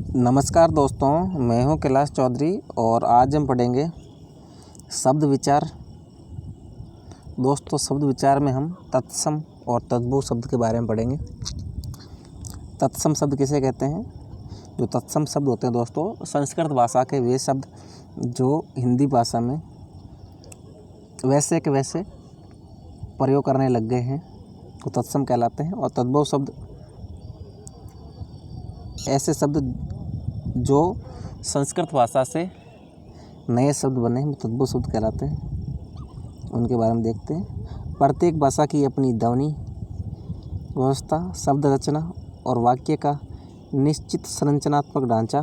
नमस्कार दोस्तों, मैं हूं कैलाश चौधरी और आज हम पढ़ेंगे शब्द विचार। दोस्तों, शब्द विचार में हम तत्सम और तद्भव शब्द के बारे में पढ़ेंगे। तत्सम शब्द किसे कहते हैं? जो तत्सम शब्द होते हैं दोस्तों, संस्कृत भाषा के वे शब्द जो हिंदी भाषा में वैसे के वैसे प्रयोग करने लग गए हैं तो तत्सम कहलाते हैं। और तद्भव शब्द ऐसे शब्द जो संस्कृत भाषा से नए शब्द बने हैं तद्भव शब्द कहलाते हैं। उनके बारे में देखते हैं। प्रत्येक भाषा की अपनी ध्वनि व्यवस्था, शब्द रचना और वाक्य का निश्चित संरचनात्मक ढांचा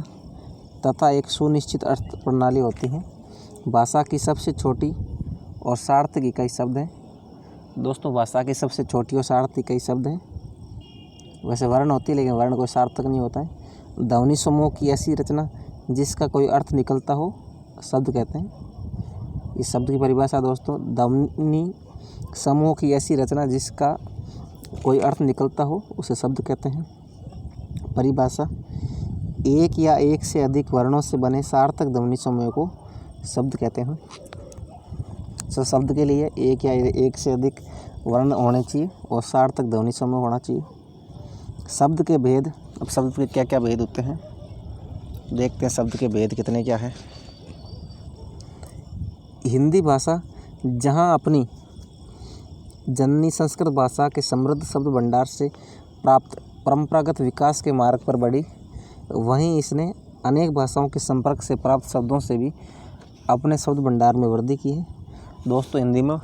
तथा एक सुनिश्चित अर्थ प्रणाली होती है। भाषा की सबसे छोटी और सार्थक इकाई शब्द है। दोस्तों, भाषा की सबसे छोटी और सार्थक इकाई शब्द है। वैसे वर्ण होती है लेकिन वर्ण कोई सार्थक नहीं होता है। ध्वनि समूह की ऐसी रचना जिसका कोई अर्थ निकलता हो शब्द कहते हैं। इस शब्द की परिभाषा दोस्तों, ध्वनि समूह की ऐसी रचना जिसका कोई अर्थ निकलता हो उसे शब्द कहते हैं। परिभाषा, एक या एक से अधिक वर्णों से बने सार्थक ध्वनि समूह को शब्द कहते हैं। तो शब्द के लिए एक या एक से अधिक वर्ण होने चाहिए और सार्थक ध्वनि समूह होना चाहिए। शब्द के भेद। अब शब्द के क्या क्या भेद होते हैं देखते हैं। शब्द के भेद कितने क्या है। हिंदी भाषा जहां अपनी जननी संस्कृत भाषा के समृद्ध शब्द भंडार से प्राप्त परंपरागत विकास के मार्ग पर बढ़ी, वहीं इसने अनेक भाषाओं के संपर्क से प्राप्त शब्दों से भी अपने शब्द भंडार में वृद्धि की है। दोस्तों, हिंदी में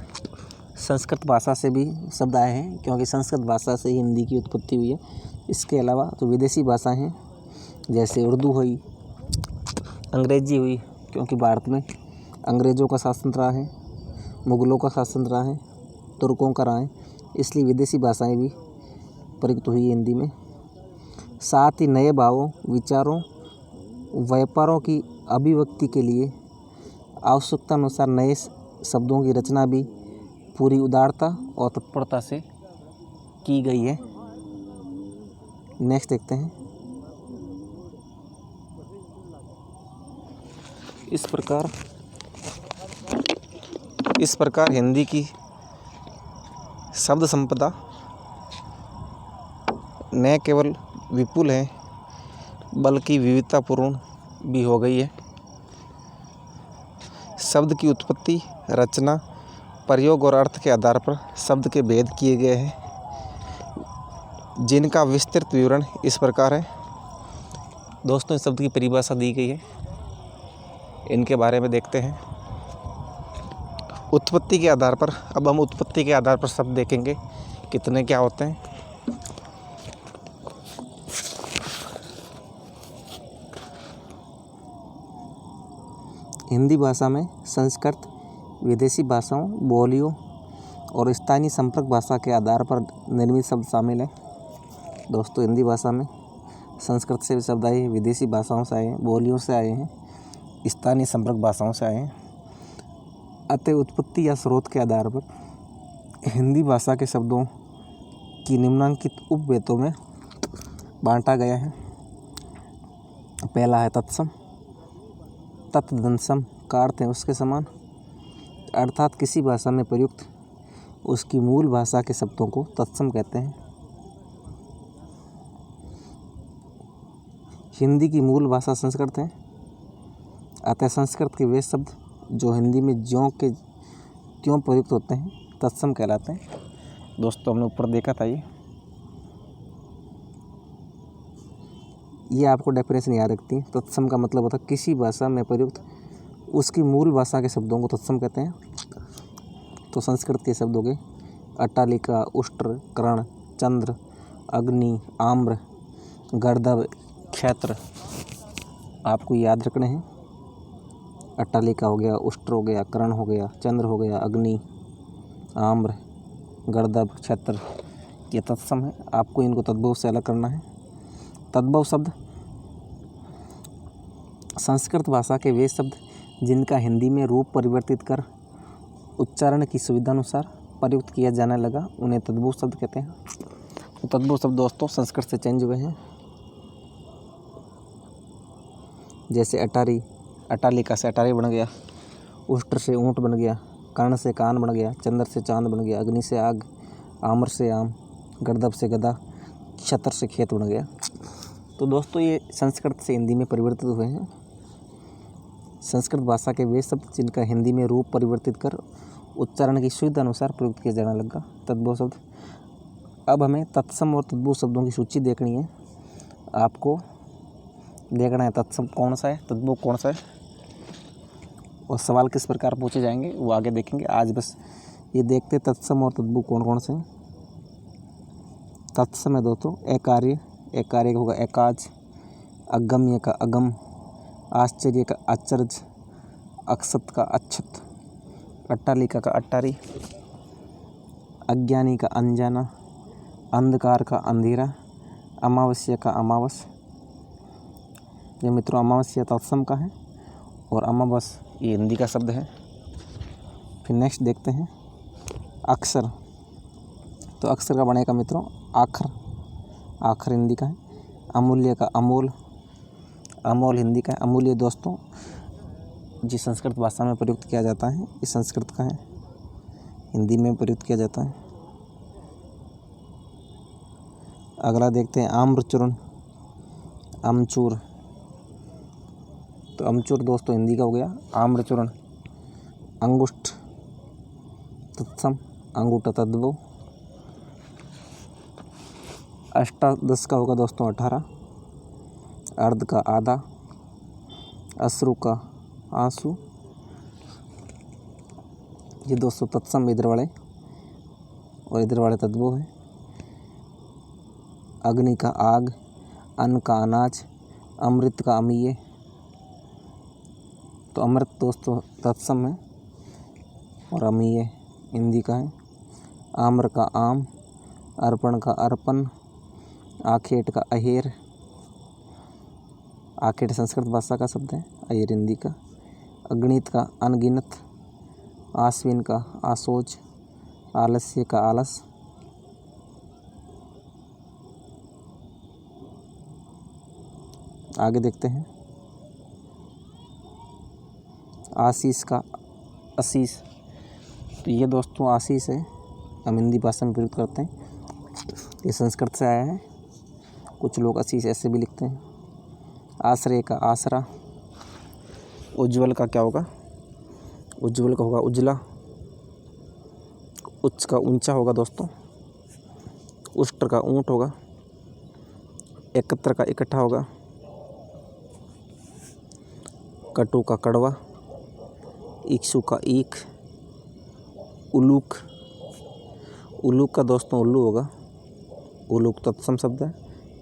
संस्कृत भाषा से भी शब्द आए हैं क्योंकि संस्कृत भाषा से ही हिंदी की उत्पत्ति हुई है। इसके अलावा तो विदेशी भाषाएं हैं जैसे उर्दू हुई, अंग्रेजी हुई, क्योंकि भारत में अंग्रेज़ों का शासन रहा है, मुग़लों का शासन रहा है, तुर्कों का रहा है, इसलिए विदेशी भाषाएं भी प्रयुक्त हुई हिंदी में। साथ ही नए भावों, विचारों, व्यापारों की अभिव्यक्ति के लिए आवश्यकता अनुसार नए शब्दों की रचना भी पूरी उदारता और तत्परता से की गई है। नेक्स्ट देखते हैं। इस प्रकार हिंदी की शब्द संपदा न केवल विपुल है बल्कि विविधतापूर्ण भी हो गई है। शब्द की उत्पत्ति, रचना, प्रयोग और अर्थ के आधार पर शब्द के भेद किए गए हैं, जिनका विस्तृत विवरण इस प्रकार है। दोस्तों, इस शब्द की परिभाषा दी गई है, इनके बारे में देखते हैं। उत्पत्ति के आधार पर, अब हम उत्पत्ति के आधार पर शब्द देखेंगे कितने क्या होते हैं। हिंदी भाषा में संस्कृत, विदेशी भाषाओं, बोलियों और स्थानीय संपर्क भाषा के आधार पर निर्मित शब्द शामिल हैं। दोस्तों, हिंदी भाषा में संस्कृत से भी शब्द आए हैं, विदेशी भाषाओं से आए हैं, बोलियों से आए हैं, स्थानीय संपर्क भाषाओं से आए हैं। अतः उत्पत्ति या स्रोत के आधार पर हिंदी भाषा के शब्दों की निम्नलिखित उपभेदों में बांटा गया है। पहला है तत्सम। तत्दंसम का अर्थ है उसके समान, अर्थात किसी भाषा में प्रयुक्त उसकी मूल भाषा के शब्दों को तत्सम कहते हैं। हिंदी की मूल भाषा संस्कृत है, अतः संस्कृत के वे शब्द जो हिंदी में ज्यों के त्यों प्रयुक्त होते हैं तत्सम कहलाते हैं। दोस्तों, हमने ऊपर देखा था ये आपको डेफिनेशन याद रखती है। तत्सम का मतलब होता है किसी भाषा में प्रयुक्त उसकी मूल भाषा के शब्दों को तत्सम कहते हैं। तो संस्कृत के शब्द हो गए अट्टालिका, उष्ट्र, कर्ण, चंद्र, अग्नि, आम्र, गर्दभ, क्षेत्र, आपको याद रखने हैं। अट्टालिका हो गया, उष्ट्र हो गया, कर्ण हो गया, चंद्र हो गया, अग्नि, आम्र, गर्दभ, क्षेत्र, ये तत्सम है। आपको इनको तद्भव से अलग करना है। तद्भव शब्द संस्कृत भाषा के वे शब्द जिनका हिंदी में रूप परिवर्तित कर उच्चारण की सुविधानुसार प्रयुक्त किया जाने लगा उन्हें तद्भव शब्द कहते हैं। तद्भव शब्द दोस्तों संस्कृत से चेंज हुए हैं। जैसे अटारी, अटालिका से अटारी बन गया, उष्ट्र से ऊँट बन गया, कर्ण से कान बन गया, चंद्र से चांद बन गया, अग्नि से आग, आम्र से आम, गर्दभ से गदा, क्षत्र से खेत बन गया। तो दोस्तों ये संस्कृत से हिंदी में परिवर्तित हुए हैं। संस्कृत भाषा के वे शब्द जिनका हिंदी में रूप परिवर्तित कर उच्चारण की सुविधा अनुसार प्रयुक्त किया जाने लगा, तद्भव शब्द। अब हमें तत्सम और तद्भव शब्दों की सूची देखनी है। आपको देखना है तत्सम कौन सा है, तद्भव कौन सा है, और सवाल किस प्रकार पूछे जाएंगे वो आगे देखेंगे। आज बस ये देखते तत्सम और तद्भव कौन कौन से हैं। तत्सम है दोस्तों एकार्य, एकार्य का होगा एकाज, अगम्य का अगम, आश्चर्य का आश्चर्य, अक्षत का अक्षत, अट्टालिका का अट्टारी, अज्ञानी का अनजाना, अंधकार का अंधेरा, अमावस्या का अमावस। ये मित्रों अमावस्या तत्सम का है और अमावस ये हिंदी का शब्द है। फिर नेक्स्ट देखते हैं अक्षर। तो अक्षर का बनेगा मित्रों आखर, आखर हिंदी का है। अमूल्य का अमोल, अमोल हिंदी का है। अमूल्य दोस्तों जिस संस्कृत भाषा में प्रयुक्त किया जाता है ये संस्कृत का है, हिंदी में प्रयुक्त किया जाता है। अगला देखते हैं आम्रचूर्ण, अमचूर। तो अमचूर दोस्तों हिंदी का हो गया। आम्रचूर्ण, अंगुष्ठ तत्सम, अंगूठा तद्भव। अष्टादश का होगा दोस्तों 18, अर्ध का आधा, अश्रु का आंसू। ये दोस्तों तत्सम इधर वाले और इधर वाले तद्भव है। अग्नि का आग, अन्न का अनाज, अमृत का अमीय। तो अमृत दोस्तों तत्सम है और अमीय हिंदी का है। आम्र का आम, अर्पण का अर्पण, आखेट का अहेर। आखेट संस्कृत भाषा का शब्द है, अहेर हिंदी का। अगणित का अनगिनत, आश्विन का आसोज, आलस्य का आलस। आगे देखते हैं आशीष का आशीष। तो ये दोस्तों आशीष है, हम हिंदी भाषा में प्रयुक्त करते हैं। ये संस्कृत से आया है, कुछ लोग आशीष ऐसे भी लिखते हैं। आश्रय का आसरा। उज्ज्वल का क्या होगा, उज्ज्वल का होगा उज्ज्वला। उच्च का ऊंचा होगा दोस्तों। उष्ट्र का ऊंट होगा। एकत्र का इकट्ठा होगा। कटु का कड़वा, इक्षु का ईख। उलूक, उलूक का दोस्तों उल्लू होगा। उलूक तत्सम शब्द है,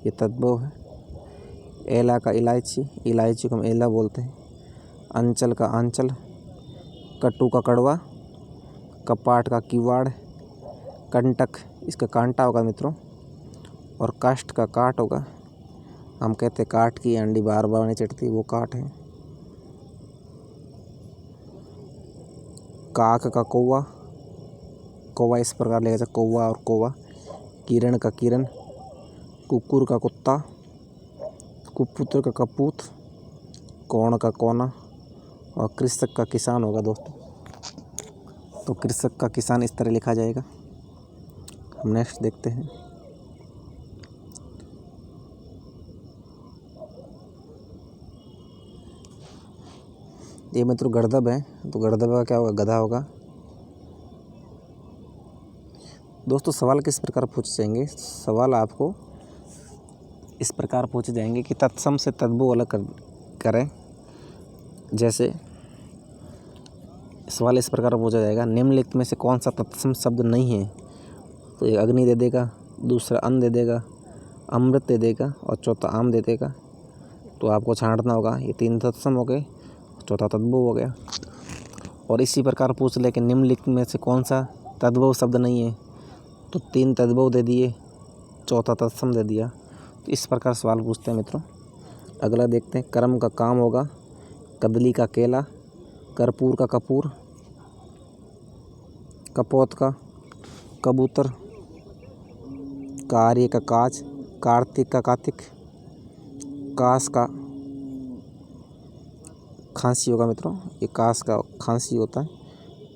ये तद्भव है। एला का इलायची, इलायची को हम एला बोलते हैं। अंचल का आंचल। कटु का कड़वा, कपाट का किवाड़, कंटक इसका कांटा होगा मित्रों, और काष्ठ का काट होगा। हम कहते काठ की अंडी बार बार नहीं चढ़ती, वो काठ है। काक का कौवा, कौवा इस प्रकार लिखा जाए कौवा और कौवा। किरण का किरण, कुकुर का कुत्ता, कुपुत्र का कपूत, कौन का कोना, और कृषक का किसान होगा दोस्तों। तो कृषक का किसान इस तरह लिखा जाएगा। हम नेक्स्ट देखते हैं ये मित्रों गर्दभ है। तो गर्दभ का क्या होगा, गधा होगा। दोस्तों सवाल किस प्रकार पूछे जाएंगे, सवाल आपको इस प्रकार पूछे जाएंगे कि तत्सम से तद्भव अलग करें। जैसे सवाल इस प्रकार पूछा जाएगा, निम्नलिखित में से कौन सा तत्सम शब्द नहीं है। तो एक अग्नि दे देगा, दूसरा अन्न दे देगा, अमृत दे देगा और चौथा आम दे देगा। तो आपको छांटना होगा, ये 3 तत्सम हो गए, चौथा तद्भव हो गया। और इसी प्रकार पूछ ले कि निम्नलिखित में से कौन सा तद्भव शब्द नहीं है। तो 3 तद्भव दे दिए, चौथा तत्सम दे दिया। तो इस प्रकार सवाल पूछते हैं मित्रों। अगला देखते हैं कर्म का काम होगा, कदली का केला, कर्पूर का कपूर, कपोत का कबूतर, कार्य का काज, कार्तिक का कार्तिक, काश का खांसी होगा मित्रों, ये कास का खांसी होता है।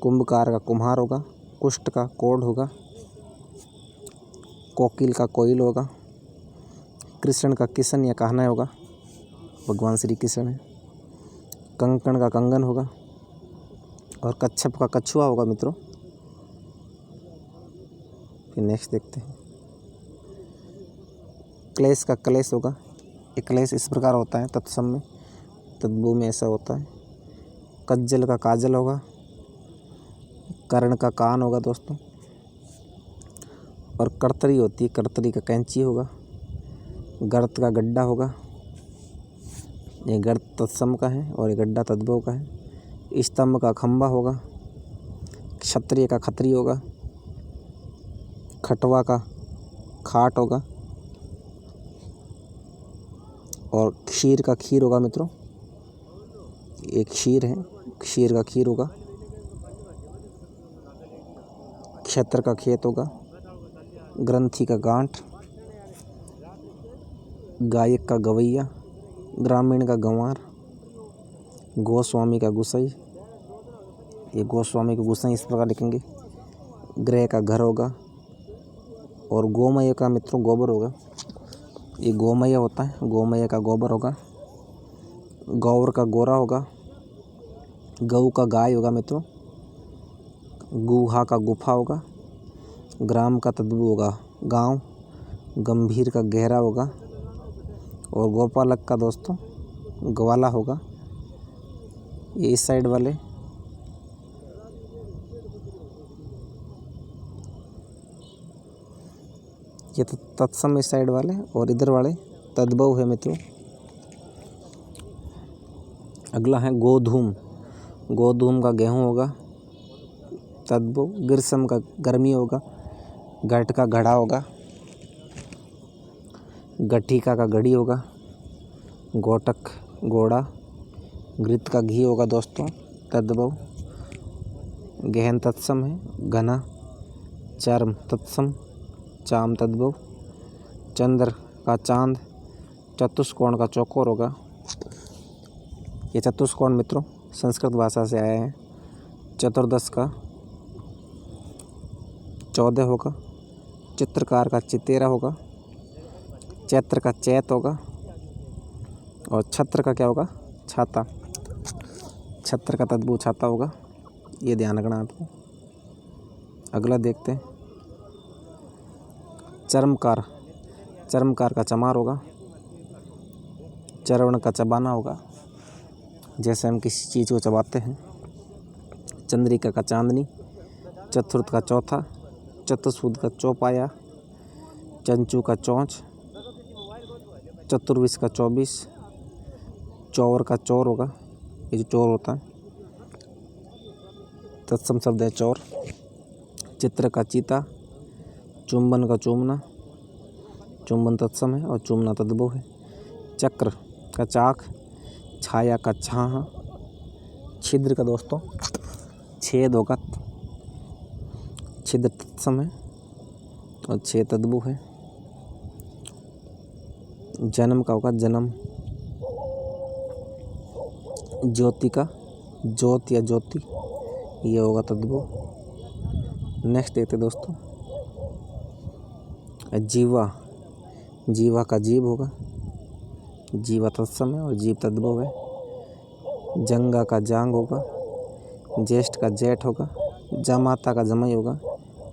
कुंभकार का कुम्हार होगा, कुष्ठ का कोढ़ होगा, कोकिल का कोयल होगा, कृष्ण का किशन या कहना होगा, भगवान श्री कृष्ण है। कंकण का कंगन होगा और कच्छप का कछुआ होगा मित्रों। फिर नेक्स्ट देखते हैं, क्लेश का क्लेश होगा। ये क्लेश इस प्रकार होता है तत्सम में, तद्भव में ऐसा होता है। कज्जल का काजल होगा, कर्ण का कान होगा दोस्तों, और कर्तरी होती है, कर्तरी का कैंची होगा। गर्त का गड्ढा होगा, ये गर्त तत्सम का है और ये गड्ढा तद्भव का है। स्तंभ का खंभा होगा, क्षत्रिय का खत्री होगा, खटवा का खाट होगा और क्षीर का खीर होगा मित्रों। एक क्षीर है, क्षीर का खीर होगा। क्षेत्र का खेत होगा, ग्रंथि का गांठ, गायक का गवैया, ग्रामीण का गंवार, गोस्वामी का गुसाई, ये गोस्वामी का गुसाई इस प्रकार लिखेंगे। गृह का घर होगा और गोमय का मित्रों गोबर होगा, ये गोमय होता है, गोमय का गोबर होगा। गौर का गोरा होगा, गऊ का गाय होगा मित्रों। गुहा का गुफा होगा, ग्राम का तद्भव होगा गांव, गंभीर का गहरा होगा और गोपालक का दोस्तों ग्वाला होगा। ये इस साइड वाले, ये तो तत्सम इस साइड वाले और इधर वाले तद्भव है मित्रों। अगला है गोधूम, गोधूम का गेहूं होगा तद्भव। ग्रीष्म का गर्मी होगा, घट का घड़ा होगा, गठिका का घड़ी होगा, गोटक घोड़ा, घृत का घी होगा दोस्तों तद्भव। गहन तत्सम है, घना, चर्म तत्सम, चाम तद्भव। चंद्र का चांद, चतुष्कोण का चौकोर होगा। ये चतुष्कोण मित्रों संस्कृत भाषा से आया है। चतुर्दश का 14 होगा। चित्रकार का चितेरा होगा। चैत्र का चैत होगा और छत्र का क्या होगा, छाता। छत्र का तद्भव छाता होगा, ये ध्यान रखना आपको। अगला देखते हैं, चर्मकार, चर्मकार का चमार होगा। चरवण का चबाना होगा, जैसे हम किसी चीज़ को चबाते हैं। चंद्रिका का चांदनी, चतुर्थ का चौथा, चतुर्शुद्ध का चौपाया, चंचू का चौंच, चतुर्विश का 24, चौर का चौर होगा, ये जो चौर होता है तत्सम शब्द है चौर। चित्र का चीता, चुंबन का चूमना, चुंबन तत्सम है और चूमना तद्भव है। चक्र का चाक, छाया का छाह, छिद्र का दोस्तों छेद होगा, छिद्र तत्सम है और छेद तद्भव है। जन्म का होगा जन्म। ज्योति का ज्योत या ज्योति, ये होगा तद्भव। नेक्स्ट देखते दोस्तों, जीवा, जीवा का जीव होगा, जीवा तत्सम है और जीव तद्भव है। जंगा का जांग होगा, ज्येष्ठ का जेठ होगा, जामाता का जमाई होगा,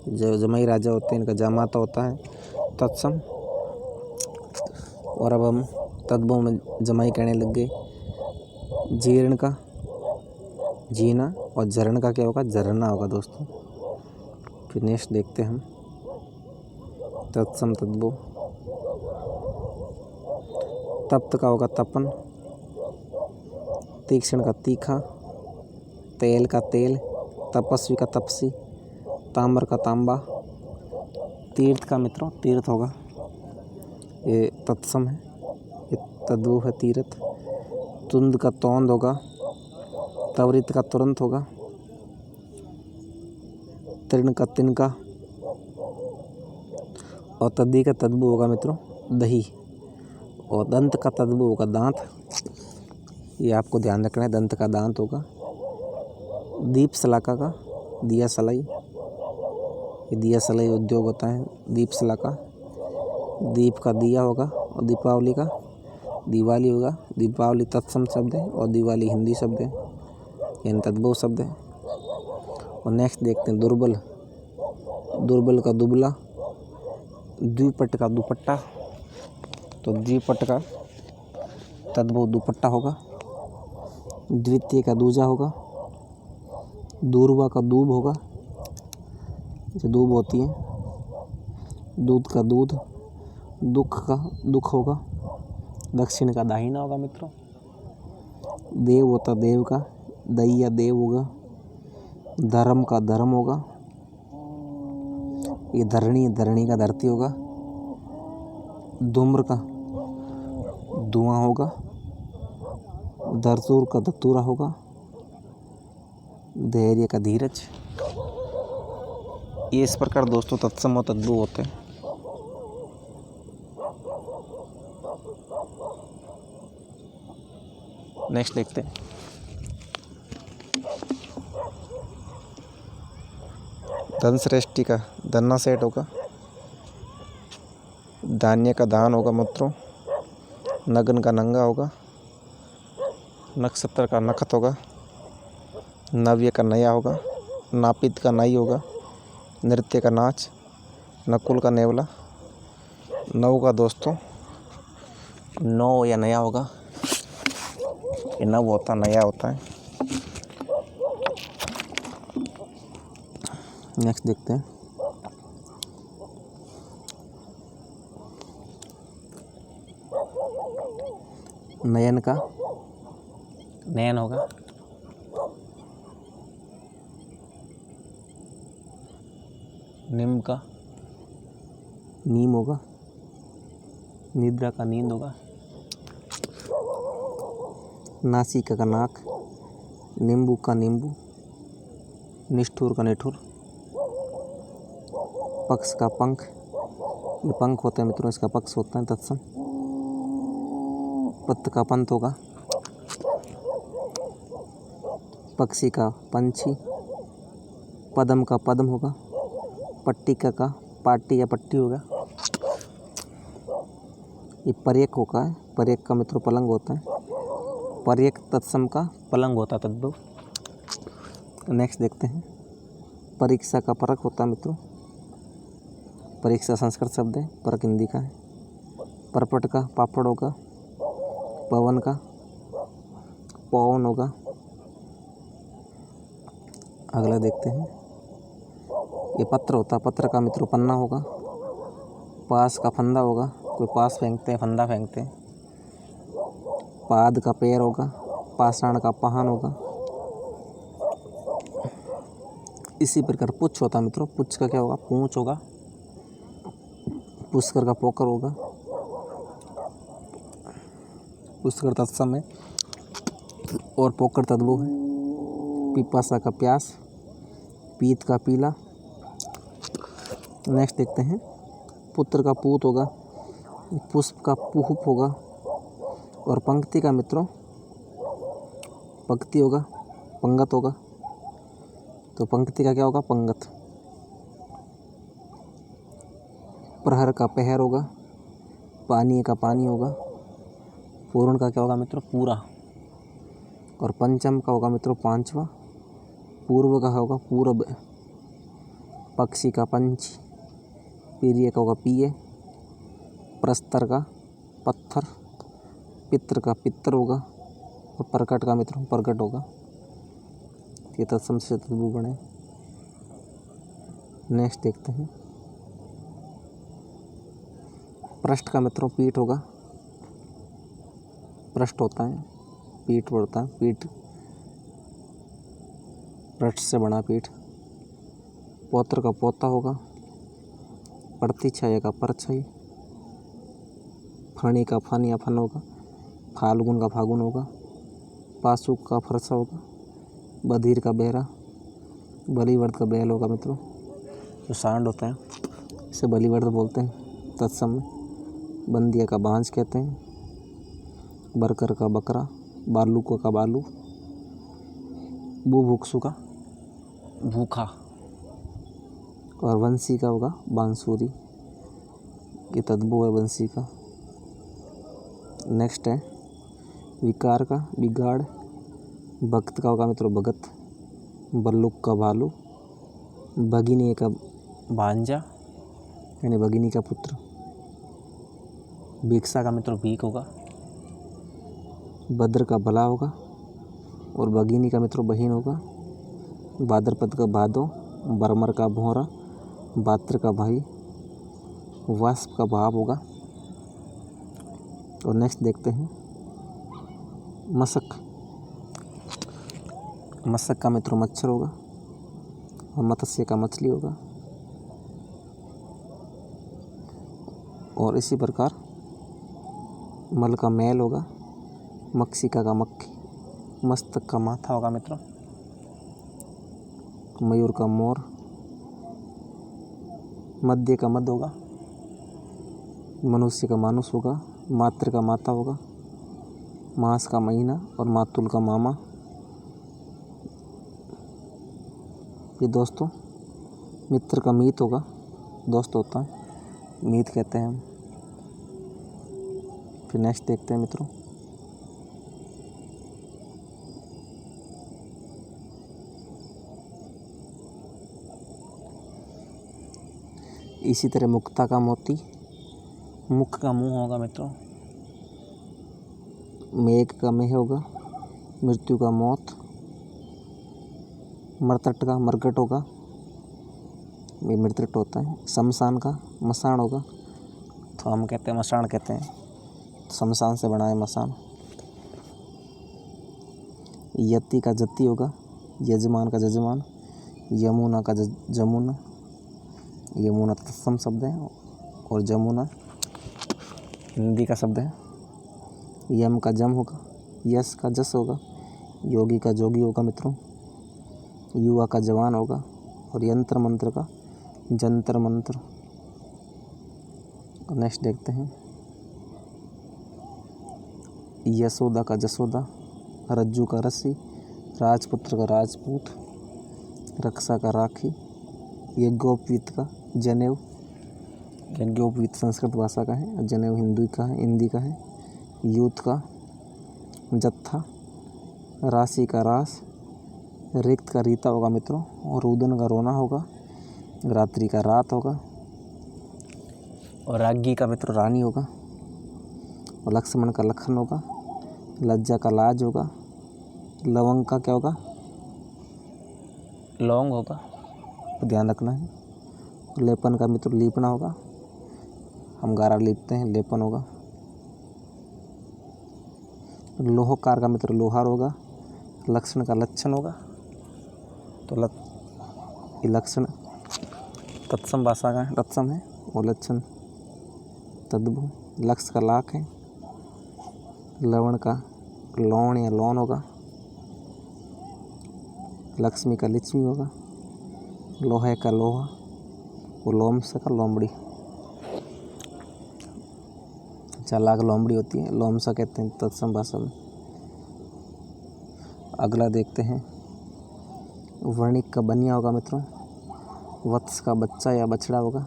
जो जमाई राजा होते हैं इनका जामाता होता है तत्सम। और अब हम तद्भव में जमाई कहने लग गए। जीर्ण का जीना और झरण का क्या होगा, झरना होगा दोस्तों। फिर नेक्स्ट देखते हैं हम, तत्सम तद्भव। तप्त का होगा तपन, तीक्ष्ण का तीखा, तेल का तेल, तपस्वी का तपसी, ताम्र का तांबा। तीर्थ का मित्रों तीर्थ होगा, ये तत्सम है, ये तद्भव है तीर्थ। तुंद का तौंद होगा, त्वरित का तुरंत होगा, तृण का तिनका और तद्दी का तद्भव होगा मित्रों दही। और दंत का तद्भव होगा दांत, ये आपको ध्यान रखना है। दंत का दांत होगा। दीप सलाका का दिया सलाई, ये दिया सलाई उद्योग होता है। दीप सलाका, दीप का दिया होगा और दीपावली का दिवाली होगा। दीपावली तत्सम शब्द है और दिवाली हिंदी शब्द है, यानी तद्भव शब्द है। और नेक्स्ट देखते हैं दुर्बल। दुर्बल का दुबला, द्विपट का दुपट्टा, तो द्विपट का तद्भव दुपट्टा होगा। द्वितीय का दूजा होगा। दूरवा का दूब होगा, जो दूब होती है। दूध का दूध, दुख का दुख होगा। दक्षिण का दाहिना होगा मित्रों। देव होता देव का, दैया देव होगा। धर्म का धर्म होगा। ये धरणी, धरणी का धरती होगा। धूम्र का धुआं होगा। धरतूर का धतूरा होगा। धैर्य का धीरज। ये इस प्रकार दोस्तों तत्सम और तद्भव होते हैं। नेक्स्ट देखते हैं धन श्रेष्ठी का धन्ना सेट होगा। धान्य का दान होगा मित्रों। नगन का नंगा होगा। नक्षत्र का नखत होगा। नव्य का नया होगा। नापित का नई होगा। नृत्य का नाच। नकुल का नेवला। नव का दोस्तों नौ या नया होगा। ये नव होता नया होता है। नेक्स्ट देखते हैं नयन का नयन होगा। निम का नीम होगा। निद्रा का नींद होगा। नासिका का नाक। नींबू का नींबू। निष्ठुर का निठुर। पक्ष का पंख, ये पंख होते हैं मित्रों, इसका पक्ष होता है तत्सम। पत्त का पंत होगा। पक्षी का पंछी। पदम का पद्म होगा। पट्टिका का पाटी या पट्टी होगा। ये पर्यक होगा। पर्यक का मित्रों पलंग होता है। पर्यक तत्सम का पलंग होता है तद्भव। नेक्स्ट देखते हैं परीक्षा का परक होता है मित्रों। परीक्षा संस्कृत शब्द है, परक हिंदी का है। परपट का पापड़ होगा। पवन का पवन होगा। अगला देखते हैं ये पत्र होता है। पत्र का मित्रों पन्ना होगा। पास का फंदा होगा। कोई पास फेंकते हैं, फंदा फेंकते हैं। पाद का पैर होगा। पाषाण का पाहन होगा। इसी प्रकार पुच्छ होता है मित्रों। पुच्छ का क्या होगा? पूंछ होगा। पुष्कर का पोकर होगा। पुष्कर तत्सम है और पोकर तद्भव है। पिपासा का प्यास। पीत का पीला। नेक्स्ट देखते हैं पुत्र का पूत होगा। पुष्प का पुहुप होगा। और पंक्ति का मित्रों पंक्ति होगा, पंगत होगा। तो पंक्ति का क्या होगा? पंगत। प्रहर का पहर होगा। पानी का पानी होगा। पूर्ण का क्या होगा मित्रों? पूरा। और पंचम का होगा मित्रों पांचवा। पूर्व का होगा पूर्व। पक्षी का पंछी। प्रिय का होगा पिए। प्रस्तर का पत्थर। पित्र का पितर होगा। और प्रकट का मित्रों प्रकट होगा। ये तत्सम से तद्भव बने। नेक्स्ट देखते हैं पृष्ठ का मित्रों पीठ होगा। पृष्ठ होता है, पीठ बढ़ता है। पीठ पृष्ठ से बना पीठ। पौत्र का पोता होगा। प्रतिछाया का परछाई। फणी का फन या फन होगा। फाल्गुन का फागुन होगा। पासुक का फरसा होगा। बधिर का बहरा। बलिवर्द का बैल होगा मित्रों। जो सांड होते हैं इसे बलिवर्द बोलते हैं तत्सम में। बंदिया का बांझ कहते हैं। बरकर का बकरा। बालू का बालू, बुभुक्षु का भूखा, और वंशी का होगा बांसुरी, ये तद्भव है वंशी का। नेक्स्ट है विकार का बिगाड़, भक्त का होगा मित्रों भगत, बल्लुक का भालू, भगिनी का भांजा यानी भगिनी का पुत्र, भिक्षा का मित्रों भीख होगा, भद्र का भला होगा, और भगिनी का मित्रों बहन होगा, भाद्रपद का भादो, बरमर का भौरा, भाद्र का भाई, वाष्प का भाव होगा। और नेक्स्ट देखते हैं मशक, मशक का मित्रों मच्छर होगा, और मत्स्य का मछली होगा। और इसी प्रकार मल का मैल होगा, मक्षिका का मक्खी, मस्तक का माथा होगा मित्रों, मयूर का मोर, मध्य का मद होगा, मनुष्य का मानुष होगा, मात्र का माता होगा, मास का महीना, और मातुल का मामा। ये दोस्तों मित्र का मीत होगा, दोस्त होता है, मीत कहते हैं हम। फिर नेक्स्ट देखते हैं मित्रों इसी तरह मुक्ता का मोती, मुख का मुंह होगा मित्रों, मेघ का मेह होगा, मृत्यु का मौत, मरतट का मरकट होगा, ये मृतट होता है, शमशान का मसान होगा, तो हम कहते हैं मसान कहते हैं, शमशान से बना है मसान। यति का जति होगा, यजमान का जजमान, यमुना का जमुना, यमुना तत्सम शब्द है, और जमुना हिंदी का शब्द है। यम का जम होगा, यश का जस होगा, योगी का जोगी होगा मित्रों, युवा का जवान होगा, और यंत्र मंत्र का जंतर मंत्र। नेक्स्ट देखते हैं यशोदा का जसोदा, रज्जू का रस्सी, राजपुत्र का राजपूत, रक्षा का राखी, यज्ञोपवीत का जनेऊ, यज्ञोपवीत संस्कृत भाषा का है, जनेऊ हिंदी का है, यूथ का जत्था, राशि का रास, रिक्त का रीता होगा मित्रों, और रुदन का रोना होगा, रात्रि का रात होगा, और राज्ञी का मित्र रानी होगा, और लक्ष्मण का लखन होगा, लज्जा का लाज होगा, लवंग का क्या होगा लौंग होगा, तो ध्यान रखना है। लेपन का मित्र लीपना होगा, हम गारा लीपते हैं, लेपन होगा। लोहकार का मित्र लोहार होगा, लक्षण का लक्षण होगा, तो ये लक्षण तत्सम भाषा का तत्सम है, और लक्षण तद्भव। लक्ष का लाख है, लवण का लौण या लौन होगा, लक्ष्मी का लिच्छमी होगा, लोहे का लोहा, और लोमस का लोमड़ी, चालाक लोमड़ी होती है, लोमसा कहते हैं तत्सम भाषा में। अगला देखते हैं वर्णिक का बनिया होगा मित्रों, वत्स का बच्चा या बछड़ा होगा,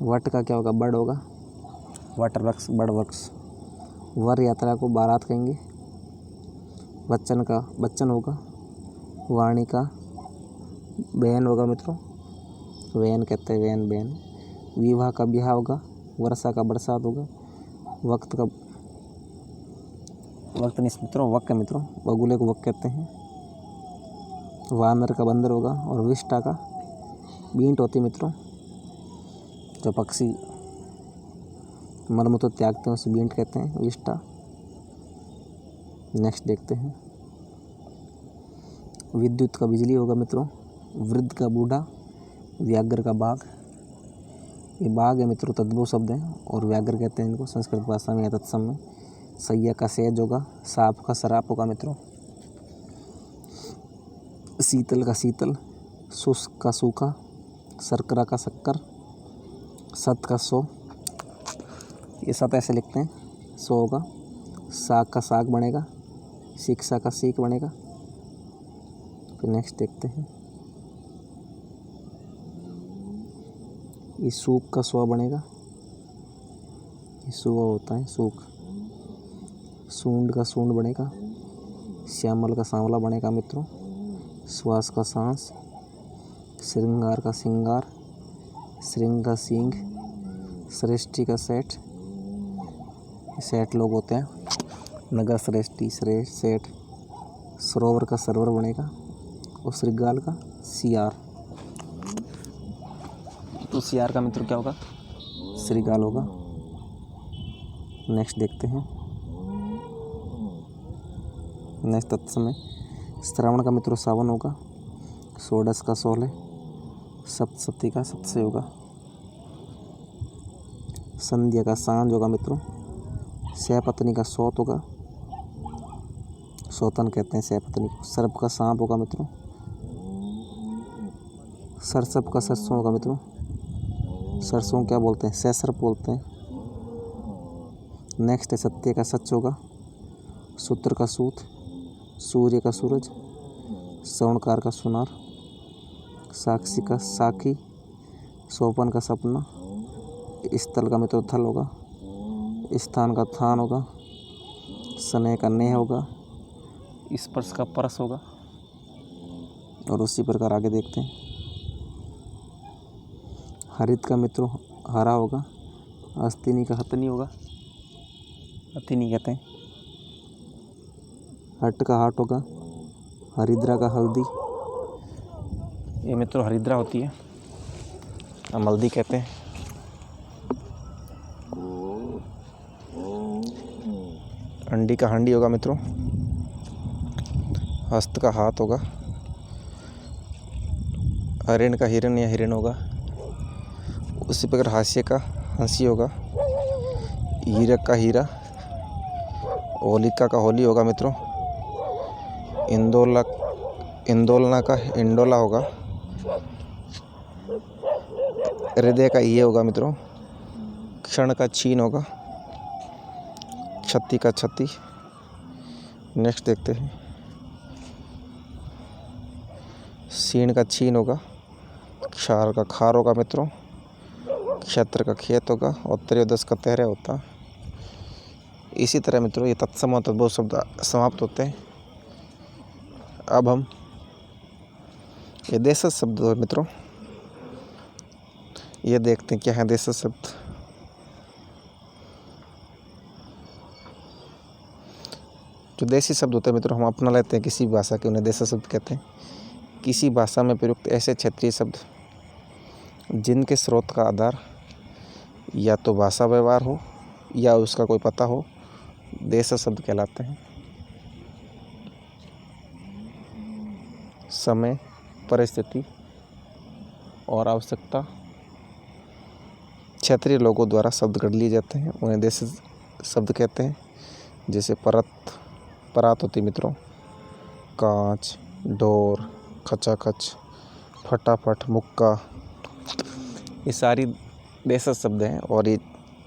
वट का क्या होगा बड़ होगा, वट वृक्ष बड़ वृक्ष, वर यात्रा को बारात कहेंगे, बच्चन का बच्चन होगा, वाणी का बहन होगा मित्रों, वैन कहते हैं वैन बहन, विवाह का ब्याह होगा, वर्षा का बरसात होगा, वक्त नहीं मित्रों वक है मित्रों, बगुले को वक कहते हैं, वानर का बंदर होगा, और विष्टा का बींट होती मित्रों, जो पक्षी मलमूत्र त्यागते हैं उसे बींट कहते हैं, विष्टा। नेक्स्ट देखते हैं विद्युत का बिजली होगा मित्रों, वृद्ध का बूढ़ा, व्याघ्र का बाघ, ये बाघ है मित्रों तद्भव शब्द है, और व्याघ्र कहते हैं इनको संस्कृत भाषा में या तत्सम में। सैया का सेज होगा, साप का सराप होगा मित्रों, शीतल का शीतल, शुष्क का सूखा, शर्करा का शक्कर, सत का सौ, ये सत ऐसे लिखते हैं, सौ होगा, साग का साग बनेगा, शिक्षा का सीख बनेगा। फिर नेक्स्ट देखते हैं, ये सूख का स्व बनेगा, ये सुआ होता है सूख। सूंड का सूंड बनेगा, श्यामल का सांवला बनेगा मित्रों। श्वास का सांस, श्रृंगार का श्रृंगार, श्रृंग का सींग, सृष्टि का सेठ। सेठ लोग होते हैं, नगर सृष्टि सेठ। सरोवर का सरवर बनेगा और श्रृगाल का सियार। तो सियार का मित्र क्या होगा? श्रृगाल होगा। नेक्स्ट देखते हैं, नेक्स्ट तत्समय। श्रावण का मित्र सावन होगा, षोडश का 16, सप्तशती का सत्स्य होगा। संध्या का सांझ होगा मित्रों, सैपत्नी का सौत होगा, सौतन कहते हैं सैपत्नी को। सर्प का सांप होगा मित्रों, सरसप का सरसों होगा मित्रों। सरसों क्या बोलते हैं? सैसर्प बोलते हैं। नेक्स्ट है सत्य का सच होगा, सूत्र का सूत, सूर्य का सूरज, श्रवणकार का सुनार, साक्षी का साखी, सोपन का सपना, स्थल का मित्र थल होगा, स्थान का थान होगा, स्नेह का नेह होगा, स्पर्श का परस होगा। और उसी प्रकार आगे देखते हैं, हरित का मित्र हरा होगा, हस्तिनी का हथनी होगा, हथिनी कहते हैं। हट का हाट होगा, हरिद्रा का हल्दी, ये मित्रों हरिद्रा होती है, हम हल्दी कहते हैं। अंडी का हांडी होगा मित्रों, हस्त का हाथ होगा, हरिण का हिरण या हिरण होगा, उसी प्रकार हास्य का हंसी होगा, हीरक का हीरा, होलिका का होली होगा मित्रों, इंदोलना का इंडोला होगा, हृदय का ये होगा मित्रों, क्षण का छीन होगा, छत्ती का छत्ती। नेक्स्ट देखते हैं, सीण का छीन होगा, क्षार का खार होगा मित्रों, क्षेत्र का खेत होगा और त्रयोदश का तहरे होता। इसी तरह मित्रों ये तत्सम और तद्भव शब्द समाप्त होते हैं। अब हम ये देशज शब्द हो मित्रों, ये देखते हैं क्या है देशज शब्द। जो देसी शब्द होते हैं मित्रों हम अपना लेते हैं किसी भाषा के, उन्हें देशज शब्द कहते हैं। किसी भाषा में प्रयुक्त ऐसे क्षेत्रीय शब्द जिनके स्रोत का आधार या तो भाषा व्यवहार हो या उसका कोई पता हो, देशज शब्द कहलाते हैं। समय, परिस्थिति और आवश्यकता क्षेत्रीय लोगों द्वारा शब्द गढ़ लिए जाते हैं, उन्हें देशज शब्द कहते हैं। जैसे परात होती मित्रों, कांच, डोर, खचाखच, फटाफट, मुक्का, ये सारी देशज शब्द हैं और ये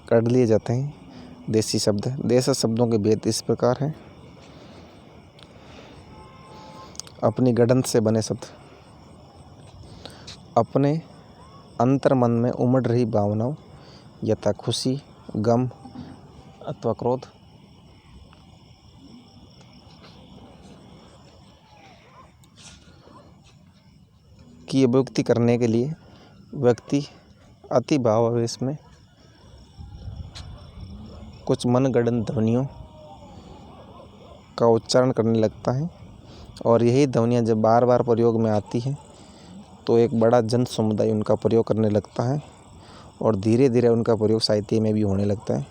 गढ़ लिए जाते हैं देसी शब्द। देशज शब्दों के भेद इस प्रकार हैं। अपनी गढ़ंत से बने शब्द, अपने अंतर मन में उमड़ रही भावनाओं यथा खुशी, गम अथवा क्रोध, की अभिव्यक्ति करने के लिए व्यक्ति अति भावावेश में कुछ मनगढ़ंत ध्वनियों का उच्चारण करने लगता है और यही ध्वनियाँ जब बार बार प्रयोग में आती हैं तो एक बड़ा जन समुदाय उनका प्रयोग करने लगता है और धीरे धीरे उनका प्रयोग साहित्य में भी होने लगता है।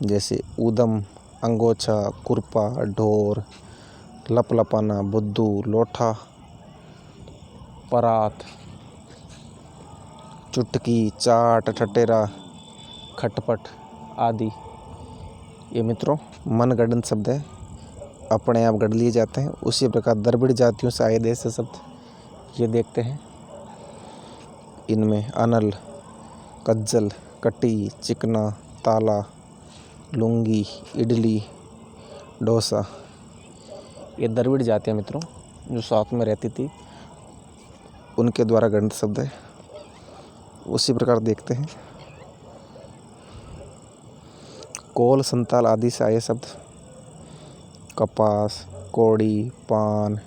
जैसे ऊदम, अंगोछा, कुरपा, ढोर, लपलपाना, बुद्धू, लोठा, परात, चुटकी, चाट, ठटेरा, खटपट आदि ये मित्रों मनगढ़ंत शब्द है, अपने आप गढ़ लिए जाते हैं। उसी प्रकार द्रविड़ जातियों से आए देश शब्द ये देखते हैं, इनमें अनल, कज्जल, कटी, चिकना, ताला, लुंगी, इडली, डोसा। ये द्रविड़ जातियाँ मित्रों जो साउथ में रहती थी उनके द्वारा गणित शब्द है। उसी प्रकार देखते हैं कोल, संताल आदि से आए शब्द कपास, कोड़ी, पान,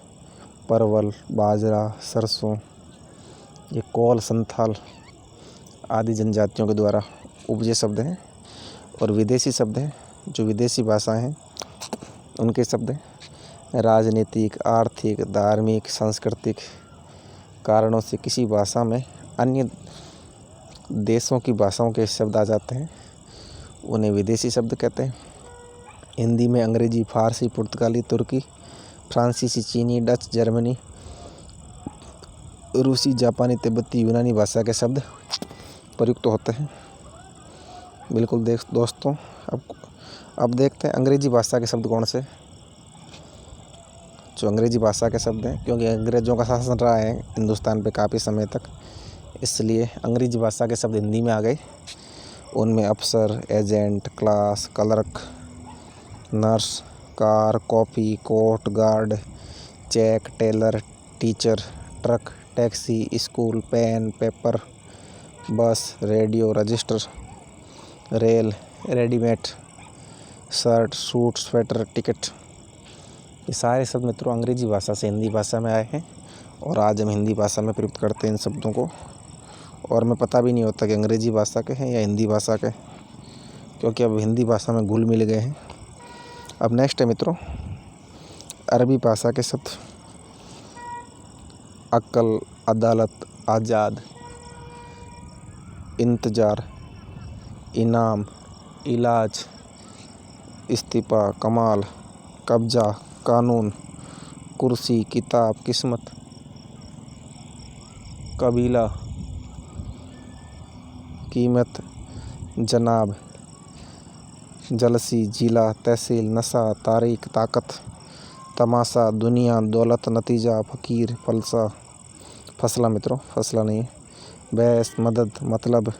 परवल, बाजरा, सरसों। ये कोल, संथाल आदि जनजातियों के द्वारा उपजे शब्द हैं। और विदेशी शब्द हैं जो विदेशी भाषाएं हैं उनके शब्द हैं। राजनीतिक, आर्थिक, धार्मिक, सांस्कृतिक कारणों से किसी भाषा में अन्य देशों की भाषाओं के शब्द आ जाते हैं, उन्हें विदेशी शब्द कहते हैं। हिंदी में अंग्रेजी, फारसी, पुर्तगाली, तुर्की, फ्रांसीसी, चीनी, डच, जर्मनी, रूसी, जापानी, तिब्बती, यूनानी भाषा के शब्द प्रयुक्त होते हैं। बिल्कुल दोस्तों, अब देखते हैं अंग्रेजी भाषा के शब्द कौन से। जो अंग्रेजी भाषा के शब्द हैं, क्योंकि अंग्रेज़ों का शासन रहा है हिंदुस्तान पे काफ़ी समय तक, इसलिए अंग्रेजी भाषा के शब्द हिंदी में आ गए। उनमें अफसर, agent, class, clerk, nurse, car, coffee, court, guard, cheque, tailor, teacher, truck, taxi, school, pen, paper, bus, radio, register, rail, readymade, shirt, suit, sweater, ticket. ये सारे शब्द मित्रों अंग्रेजी भाषा से हिंदी भाषा में आए हैं और आज हम हिंदी भाषा में प्रयुक्त करते हैं इन शब्दों को। और हमें पता भी नहीं होता कि अंग्रेजी भाषा के हैं या हिंदी भाषा के, क्योंकि अब हिंदी भाषा में घुल मिल गए हैं। अब नेक्स्ट है मित्रों अरबी भाषा के शब्द। अक्ल, अदालत, आज़ाद, इंतज़ार, इनाम, इलाज, इस्तीफ़ा, कमाल, कब्जा, कानून, कुर्सी, किताब, किस्मत, कबीला, कीमत, जनाब, जलसी, जिला, तहसील, नशा, तारीख, ताकत, तमाशा, दुनिया, दौलत, नतीजा, फ़कीर, फलसा, फसला मित्रों, फसला नहीं, बहस, मदद, मतलब,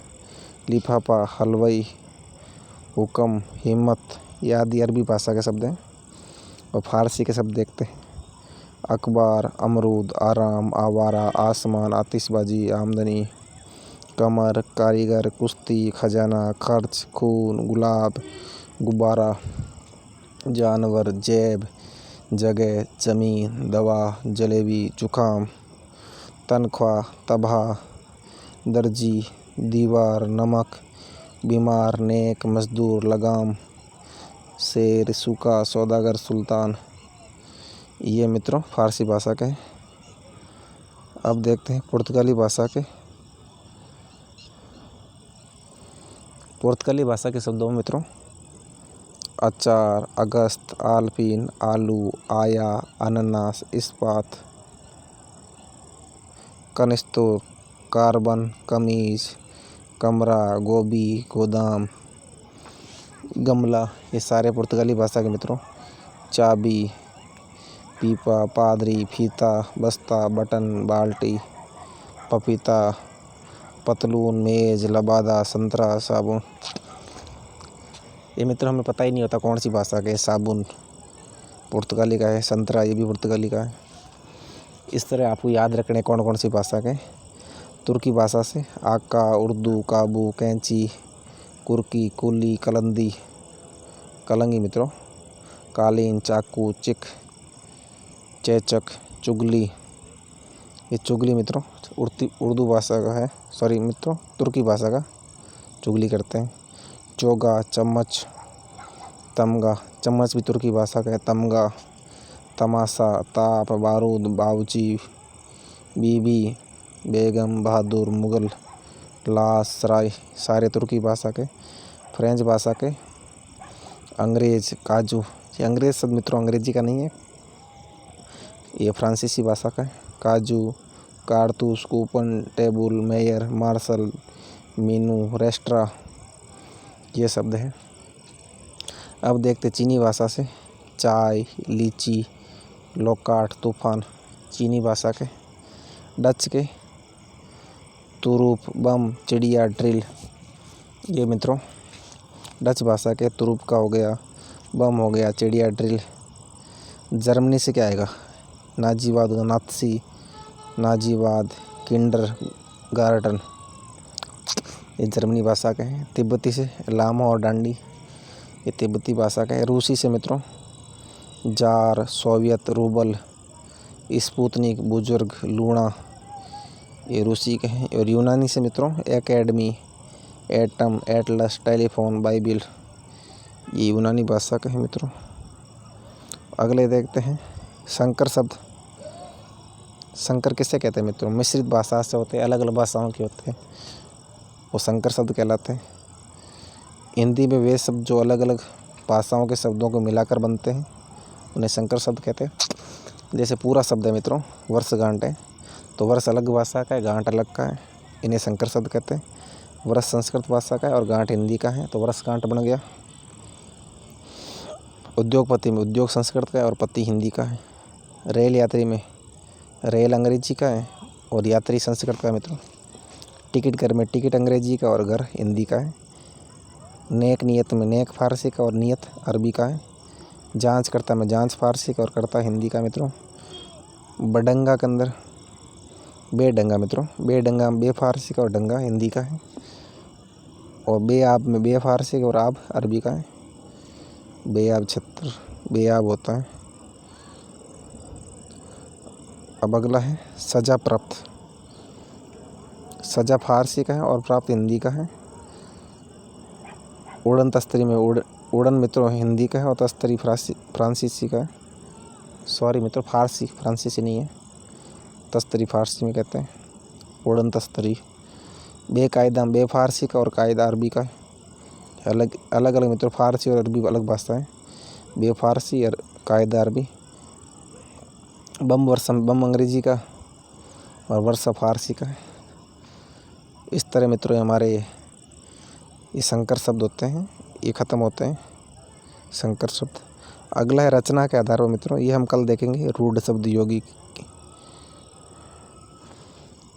लिफाफा, हलवाई, हुक्म, हिम्मत। ये आदि अरबी भाषा के शब्द हैं। और फारसी के शब्द देखते हैं अखबार, अमरूद, आराम, आवारा, आसमान, आतिशबाजी, आमदनी, कमर, कारीगर, कुश्ती, खजाना, खर्च, खून, गुलाब, गुब्बारा, जानवर, जेब, जगह, ज़मीन, दवा, जलेबी, जुकाम, तनख्वाह, तबाह, दर्जी, दीवार, नमक, बीमार, नेक, मजदूर, लगाम, शेर, सूखा, सौदागर, सुल्तान। ये मित्रों फारसी भाषा के। अब देखते हैं पुर्तगाली भाषा के। पुर्तगाली भाषा के शब्दों में मित्रों अचार, अगस्त, आलपीन, आलू, आया, अनानास, इस्पात, कनिस्तूर, कार्बन, कमीज, कमरा, गोभी, गोदाम, गमला। ये सारे पुर्तगाली भाषा के मित्रों। चाबी, पीपा, पादरी, फीता, बस्ता, बटन, बाल्टी, पपीता, पतलून, मेज, लबादा, संतरा, साबुन। ये मित्रों हमें पता ही नहीं होता कौन सी भाषा के। साबुन पुर्तगाली का है, संतरा ये भी पुर्तगाली का है। इस तरह आपको याद रखने कौन कौन सी भाषा के। तुर्की भाषा से आका, उर्दू, काबू, कैंची, कुर्की, कुली, कलंदी, कलंगी मित्रों, कालीन, चाकू, चिक, चेचक, चुगली। ये चुगली मित्रों उर्दू भाषा का है, सॉरी मित्रों तुर्की भाषा का चुगली करते हैं। चोगा, चम्मच, तमगा, चम्मच भी तुर्की भाषा का है। तमगा, तमाशा, ताप, बारूद, बावची, बीबी, बेगम, बहादुर, मुगल, लाश, सराय। सारे तुर्की भाषा के। फ्रेंच भाषा के अंग्रेज, काजू। ये अंग्रेज शब्द मित्रों अंग्रेजी का नहीं है, ये फ्रांसीसी भाषा का है। काजू, कारतूस, coupon, table, mayor, marshal, menu, restaurant. ये शब्द है। अब देखते चीनी भाषा से चाय, लीची, लोकाट, तूफान। चीनी भाषा के। डच के तुरूप, बम, चिड़िया, ड्रिल। ये मित्रों डच भाषा के तुरूप का हो गया, बम हो गया, चिड़िया ड्रिल। जर्मनी से क्या आएगा? नाजीवाद, नात्सी, नाजीवाद, किंडर गार्डन, ये जर्मनी भाषा के हैं। तिब्बती से लामा और डांडी, ये तिब्बती भाषा का है। रूसी से मित्रों जार, सोवियत, रूबल, स्पुतनिक, बुजुर्ग, लूना, ये रूसी के हैं। और यूनानी से मित्रों academy, atom, Atlas, telephone, Bible, ये यूनानी भाषा के हैं मित्रों। अगले देखते हैं संकर शब्द। संकर किसे कहते हैं मित्रों? मिश्रित भाषा से होते हैं, अलग अलग भाषाओं के होते हैं, वो संकर शब्द कहलाते हैं। हिंदी में वे शब्द जो अलग अलग भाषाओं के शब्दों को मिलाकर बनते हैं उन्हें संकर शब्द कहते हैं। जैसे पूरा शब्द है मित्रों वर्षगांठ है, तो वर्ष अलग भाषा का है, गांठ अलग का है, इन्हें संकर शब्द कहते हैं। वर्ष संस्कृत भाषा का है और गांठ हिंदी का है, तो वर्षगांठ बन गया। उद्योगपति में उद्योग संस्कृत का है और पति हिंदी का है। रेल यात्री में रेल अंग्रेजी का है और यात्री संस्कृत का है मित्रों। टिकट घर में टिकट अंग्रेजी का और घर हिंदी का है। नेक नियत में नेक फारसी का और नियत अरबी का है। जांच करता में जांच फारसी का और करता हिंदी का मित्रों। बडंगा के अंदर बेडंगा मित्रों, बेडंगा में बे फारसी का और डंगा हिंदी का है। और बेआब में बे फारसी का और आब अरबी का है। बेआब छत्र बेआब होता है। अब अगला है सजा प्राप्त। सजा फारसी का है और प्राप्त हिंदी का है। उड़न तस्तरी में उड़न मित्रों हिंदी का है और तस्तरी फ्रांसीसी का है। सॉरी मित्रों फारसी, फ्रांसीसी नहीं है, तस्तरी फारसी में कहते हैं। उड़न तस्तरी। बेकायदा बे फारसी का और कायदा अरबी का है। अलग अलग मित्रों फारसी और अरबी अलग भाषा है। बे फारसी और कायदा अरबी। बम वर्षम बम अंग्रेजी का और वर्षा फारसी का है। इस तरह मित्रों हमारे ये संकर शब्द होते हैं, ये ख़त्म होते हैं संकर शब्द। अगला है रचना के आधार पर मित्रों, ये हम कल देखेंगे रूढ़ शब्द योगी।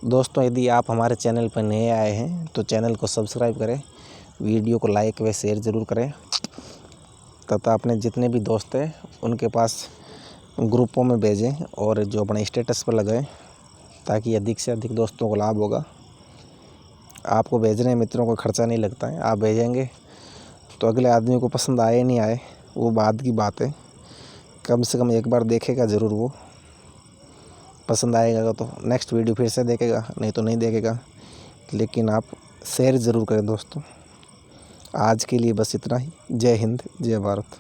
दोस्तों यदि आप हमारे चैनल पर नए आए हैं तो चैनल को सब्सक्राइब करें, वीडियो को लाइक व शेयर ज़रूर करें तथा अपने जितने भी दोस्त हैं उनके पास ग्रुपों में भेजें और जो अपने स्टेटस पर लगाएं ताकि अधिक से अधिक दोस्तों को लाभ होगा। आपको भेजने मित्रों को खर्चा नहीं लगता है, आप भेजेंगे तो अगले आदमी को पसंद आए नहीं आए वो बाद की बात है, कम से कम एक बार देखेगा ज़रूर। वो पसंद आएगा तो नेक्स्ट वीडियो फिर से देखेगा, नहीं तो नहीं देखेगा, लेकिन आप शेयर ज़रूर करें दोस्तों। आज के लिए बस इतना ही। जय हिंद, जय भारत।